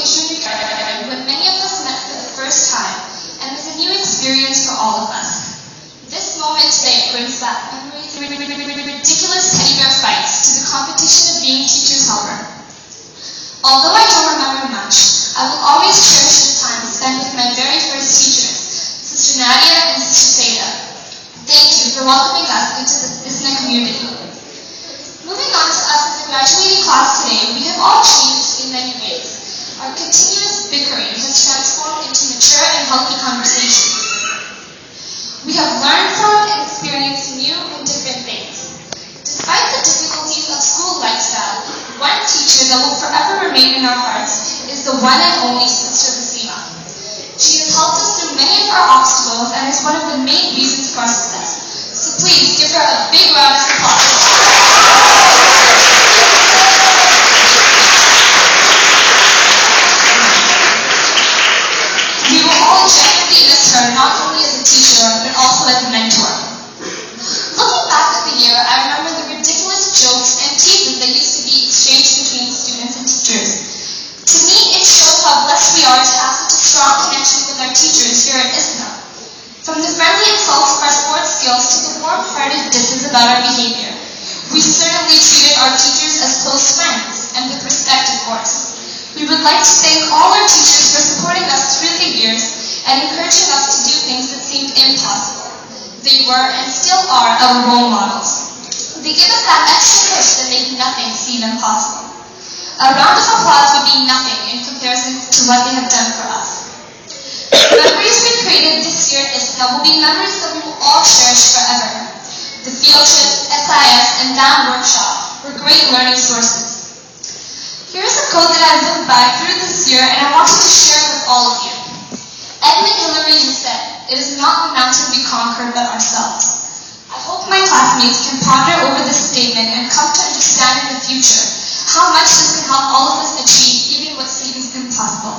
junior year when many of us met for the first time and was a new experience for all of us. This moment today brings back memories of ridiculous teddy bear fights to the competition of being teacher's helper. Although I don't remember much, I will always cherish the time spent with my very first teachers, Sister Nadia and Sister Seda. Thank you for welcoming us into the ISNA community. Moving on to us as a graduating class today, we have all changed in many ways. Our continuous bickering has transformed into mature and healthy conversations. We have learned from and experienced new and different things. Despite the difficulties of school lifestyle, one teacher that will forever remain in our hearts is the one and only Sister Hasima. She has helped us through many of our obstacles and is one of the main reasons for our success. So please give her a big round of applause. We will all genuinely miss her, not only as a teacher, but also as a mentor. Looking back at the year, I remember the ridiculous jokes and teases that used to be exchanged between students and teachers. To me, it shows how blessed we are to have such a strong connection with our teachers here at ISNA. From the friendly insults of our sports skills to the warm-hearted disses about our behavior, we certainly treated our teachers as close friends, and with respect, of course. We would like to thank all our teachers for supporting us through the years and encouraging us to do things that seemed impossible. They were and still are our role models. They give us that extra push that made nothing seem impossible. A round of applause would be nothing in comparison to what they have done for us. The memories we created this year at ISNA will be memories that we will all cherish forever. The field trips, SIS, and DAM workshop were great learning sources. Here's a quote that I've lived by through this year, and I wanted to share with all of you. Edmund Hillary has said, "It is not the mountain we conquer, but ourselves." I hope my classmates can ponder over this statement and come to understand in the future how much this can help all of us achieve even what seems impossible.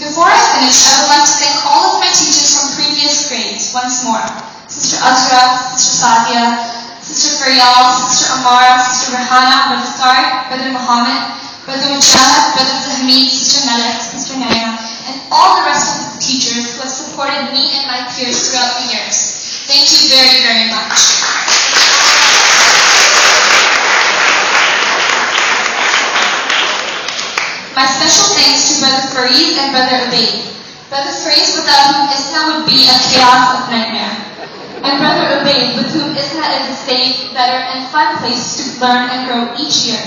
Before I finish, I would like to thank all of my teachers from previous grades once more. Sister Azra, Sister Sadia, Sister Faryal, Sister Amara, Sister Rahana, Brother Tariq, Brother Muhammad, Brother Mujahid, Brother Hamid, Sister Malik, Sister Naina, and all the rest of the teachers who have supported me and my peers throughout the years. Thank you very, very much. My special thanks to Brother Fareed and Brother Ubaid. Brother Fareed, without whom ISNA would be a chaos of nightmare. And Brother Ubaid, with whom ISNA is a safe, better, and fun place to learn and grow each year.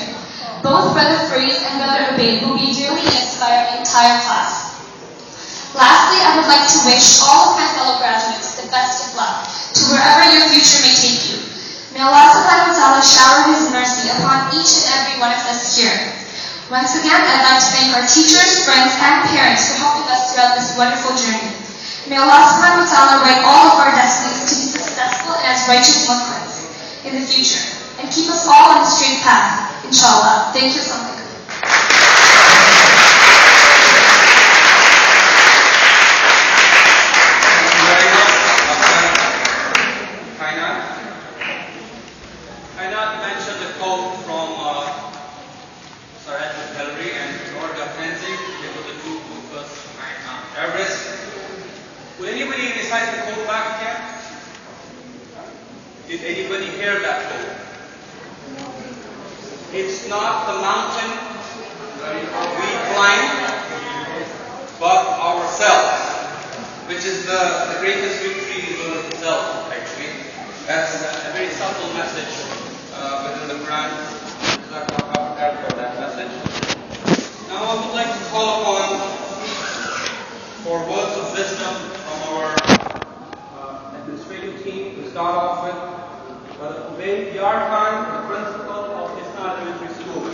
Both Brother Fareed and Brother Ubaid will be dearly missed by our entire class. Lastly, I would like to wish all of my fellow graduates the best of luck to wherever your future may take you. May Allah subhanahu wa ta'ala shower His mercy upon each and every one of us here. Once again, I'd like to thank our teachers, friends, and parents for helping us throughout this wonderful journey. May Allah subhanahu wa ta'ala write all of our destinies to be successful and as righteous Muslims in the future, and keep us all on the straight path, inshallah. Thank you so much. Kainat mentioned the quote from Sir Edmund Hillary and Lord Mackenzie. They were the two who first Everest. Will anybody recite the quote back again? Did anybody hear that quote? It's not the mountain we climb, but ourselves, which is the greatest victory in itself, actually. That's a very subtle message within the Quran. For that message. Now I would like to call upon for words of wisdom from our administrative team to start off with Brother Ubaid Yar Khan, the principal of ISNA Elementary School.